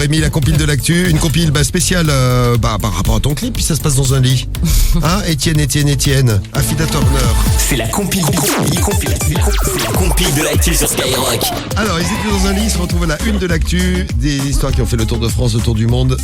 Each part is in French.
Rémi, la compile de l'actu, une compile spéciale par rapport à ton clip, puis ça se passe dans un lit. Hein, Étienne, Affida Turner. C'est la compile de l'actu sur Skyrock. Alors, ils étaient dans un lit, ils se retrouvent à la une de l'actu, des histoires qui ont fait le tour de France, le tour du monde.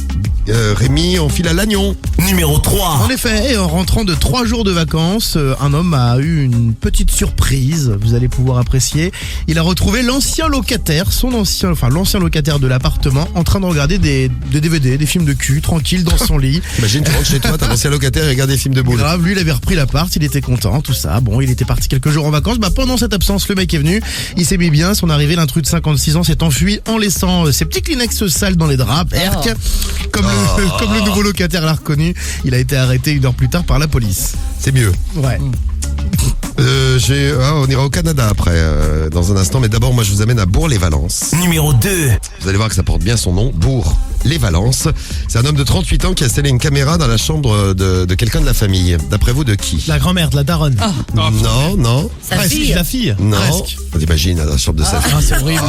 Rémi, on file à Lannion. Numéro 3. En effet, en rentrant de 3 jours de vacances, un homme a eu une petite surprise, vous allez pouvoir apprécier. Il a retrouvé l'ancien locataire de l'appartement en train de regarder des DVD, des films de cul, tranquille dans son lit. Imagine, tu rentres chez toi, t'as l'ancien locataire et regarde des films de boules. Grave, lui il avait repris l'appart, il était content, tout ça. Bon, il était parti quelques jours en vacances. Pendant cette absence, le mec est venu, il s'est mis bien. Son arrivée, l'intrus de 56 ans s'est enfui en laissant ses petits Kleenex sales dans les draps. Herc, comme le nouveau locataire l'a reconnu, il a été arrêté 1 heure plus tard par la police. C'est mieux. Ouais. On ira au Canada après, dans un instant. Mais d'abord, moi, je vous amène à Bourg-les-Valences. Numéro 2. Vous allez voir que ça porte bien son nom, Bourg-les-Valences. C'est un homme de 38 ans qui a installé une caméra dans la chambre de quelqu'un de la famille. D'après vous, de qui? La grand-mère, de la daronne. Non. Sa fille. La fille. Non. Presque. On imagine dans la chambre de sa fille. Ah, c'est horrible.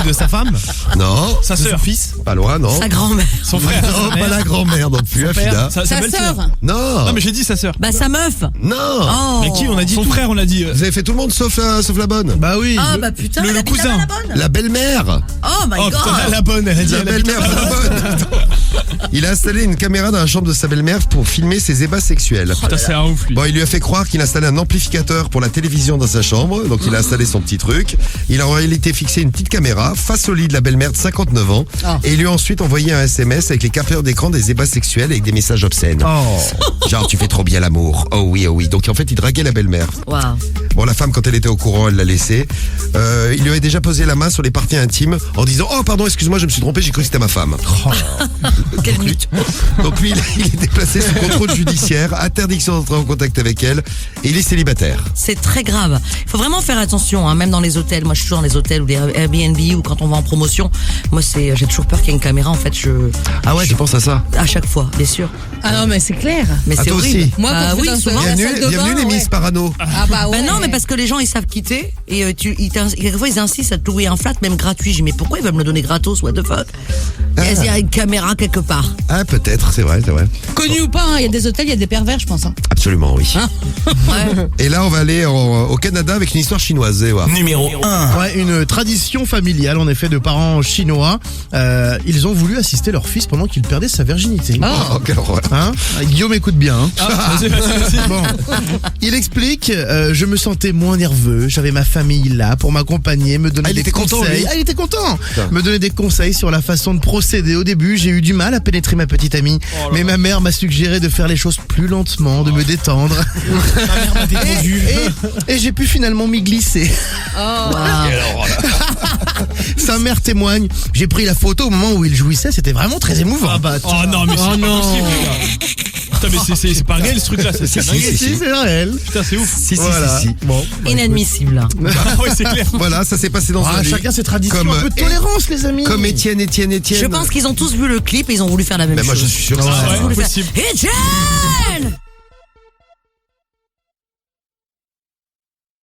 Qui, de sa femme? Non. Sa sœur. Son fils. Pas loin, non. Sa grand-mère. Son frère. Non, pas la grand-mère non plus, Affida. Sa Sa belle-sœur. sœur. Non. Non mais j'ai dit sa sœur. Bah sa meuf. Non. Oh. Mais qui on a dit? Son frère on a dit. Vous avez fait tout le monde sauf la bonne. Bah oui. Ah bah putain, le elle habite cousin. là-bas, la bonne. La belle-mère. Oh my Oh god. putain, la bonne, elle a dit La elle habite belle-mère, là-bas. pas la bonne. Il a installé une caméra dans la chambre de sa belle-mère pour filmer ses ébats sexuels. Putain, c'est un ouf lui. Bon, il lui a fait croire qu'il installait un amplificateur pour la télévision dans sa chambre, donc il a installé son petit truc. Il a en réalité fixé une petite caméra face au lit de la belle-mère de 59 ans et il lui a ensuite envoyé un SMS avec les capteurs d'écran des ébats sexuels avec des messages obscènes. Oh. Genre, tu fais trop bien l'amour. Oh oui, oh oui. Donc en fait, il draguait la belle-mère. Waouh. Bon, la femme, quand elle était au courant, elle l'a laissé. Il lui avait déjà posé la main sur les parties intimes en disant « Oh, pardon, excuse-moi, je me suis trompé, j'ai cru que c'était ma femme. Quelle mythe. » Donc lui, il était placé sous contrôle judiciaire, interdiction d'entrer en contact avec elle, et il est célibataire. C'est très grave. Il faut vraiment faire attention, hein, même dans les hôtels. Moi, je suis toujours dans les hôtels ou les Airbnb ou quand on va en promotion. Moi, j'ai toujours peur qu'il y ait une caméra. En fait, Ah ouais, tu penses à ça? à chaque fois, bien sûr. Ah non, mais c'est clair. Mais Ah, c'est toi horrible. aussi. Moi, Bah quand je oui, vais dans souvent. la Bienvenue, salle de bienvenue bain, les Miss ouais. Parano. Ah bah ouais. Ben non, mais parce que les gens ils savent quitter et quelquefois ils insistent à te louer un flat même gratuit. Je dis mais pourquoi ils veulent me le donner gratos? What the fuck? Est-ce qu'il y a une caméra quelque part? Ah, peut-être, c'est vrai. Connu ou pas, hein, il y a des hôtels, il y a des pervers, je pense. Hein. Absolument, oui. Ouais. Et là, on va aller au Canada avec une histoire chinoise, vous allez voir. Numéro 1. Ouais, une tradition familiale, en effet, de parents chinois. Ils ont voulu assister leur fils pendant qu'il perdait sa virginité. Oh, quelle horreur. Hein, Guillaume écoute bien. Hein. Vas-y. Bon, il explique, je me sentais moins nerveux, j'avais ma famille là pour m'accompagner, me donner Ah, il des était content, conseils. lui. Ah, il était content. Putain. Me donner des conseils sur la façon de procéder. Au début, j'ai eu du mal à pénétrer ma petite amie, mais ma mère m'a suggéré de faire les choses plus lentement, de me détendre. Ta mère m'a détendu. Et j'ai pu finalement m'y glisser. Sa mère témoigne. J'ai pris la photo au moment où il jouissait, c'était vraiment très émouvant. Ah bah oh non mais c'est pas possible les gars. Putain mais c'est pas réel ce truc là, c'est Si, dingue. si. c'est réel. Putain c'est ouf. Si. Bon, Inadmissible. Ah ouais c'est clair. Voilà, ça s'est passé dans un lit. chacun ses traditions, Comme, un peu de tolérance, les amis. Comme Étienne. Je pense qu'ils ont tous vu le clip et ils ont voulu faire la même Mais moi, chose. je suis sûr que Ah c'est ouais, ça. Voulu faire- possible. Etienne